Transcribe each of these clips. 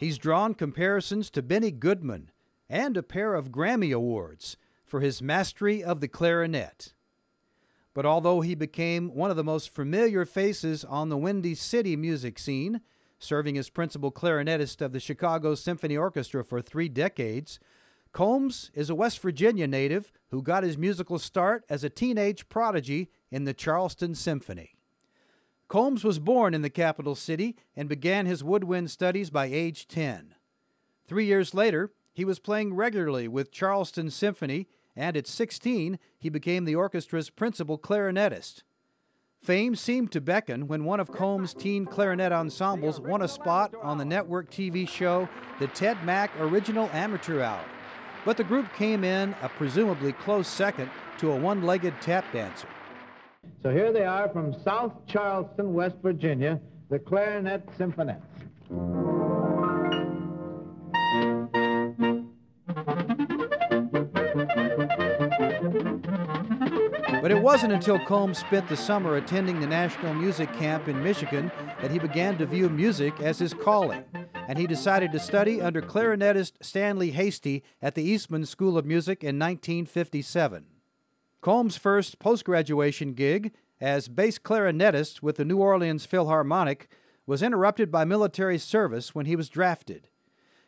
He's drawn comparisons to Benny Goodman and a pair of Grammy Awards for his mastery of the clarinet. But although he became one of the most familiar faces on the Windy City music scene, serving as principal clarinetist of the Chicago Symphony Orchestra for 3 decades, Combs is a West Virginia native who got his musical start as a teenage prodigy in the Charleston Symphony. Combs was born in the capital city and began his woodwind studies by age 10. 3 years later, he was playing regularly with Charleston Symphony, and at 16, he became the orchestra's principal clarinetist. Fame seemed to beckon when one of Combs' teen clarinet ensembles won a spot on the network TV show The Ted Mack Original Amateur Hour, but the group came in a presumably close second to a one-legged tap dancer. So here they are from South Charleston, West Virginia, the Clarinet Symphonettes. But it wasn't until Combs spent the summer attending the National Music Camp in Michigan that he began to view music as his calling, and he decided to study under clarinetist Stanley Hasty at the Eastman School of Music in 1957. Combs' first post-graduation gig as bass clarinetist with the New Orleans Philharmonic was interrupted by military service when he was drafted.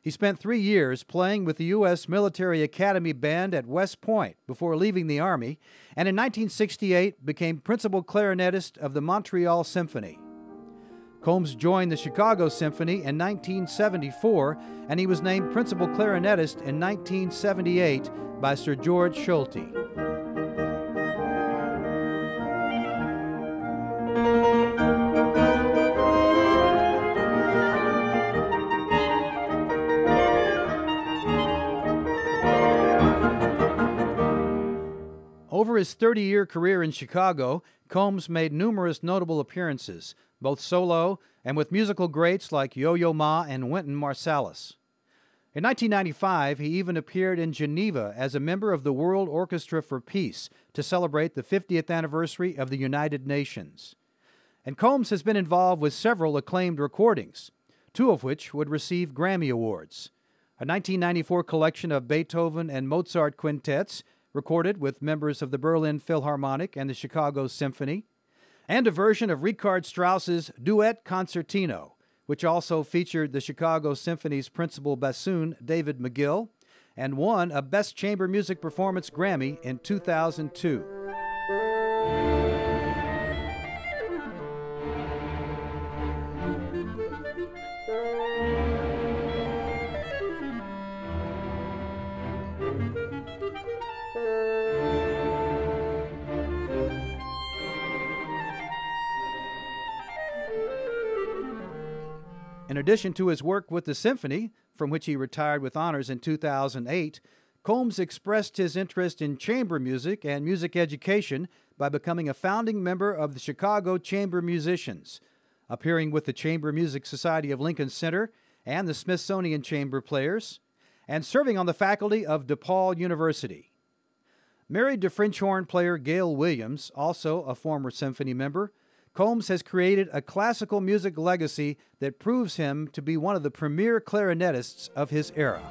He spent 3 years playing with the U.S. Military Academy Band at West Point before leaving the Army, and in 1968 became principal clarinetist of the Montreal Symphony. Combs joined the Chicago Symphony in 1974, and he was named principal clarinetist in 1978 by Sir George Solti. Over his 30-year career in Chicago, Combs made numerous notable appearances, both solo and with musical greats like Yo-Yo Ma and Wynton Marsalis. In 1995, he even appeared in Geneva as a member of the World Orchestra for Peace to celebrate the 50th anniversary of the United Nations. And Combs has been involved with several acclaimed recordings, 2 of which would receive Grammy Awards. A 1994 collection of Beethoven and Mozart quintets recorded with members of the Berlin Philharmonic and the Chicago Symphony, and a version of Richard Strauss's Duet Concertino, which also featured the Chicago Symphony's principal bassoon, David McGill, and won a Best Chamber Music Performance Grammy in 2002. In addition to his work with the symphony, from which he retired with honors in 2008, Combs expressed his interest in chamber music and music education by becoming a founding member of the Chicago Chamber Musicians, appearing with the Chamber Music Society of Lincoln Center and the Smithsonian Chamber Players, and serving on the faculty of DePaul University. Married to French horn player Gail Williams, also a former symphony member, Combs has created a classical music legacy that proves him to be one of the premier clarinetists of his era.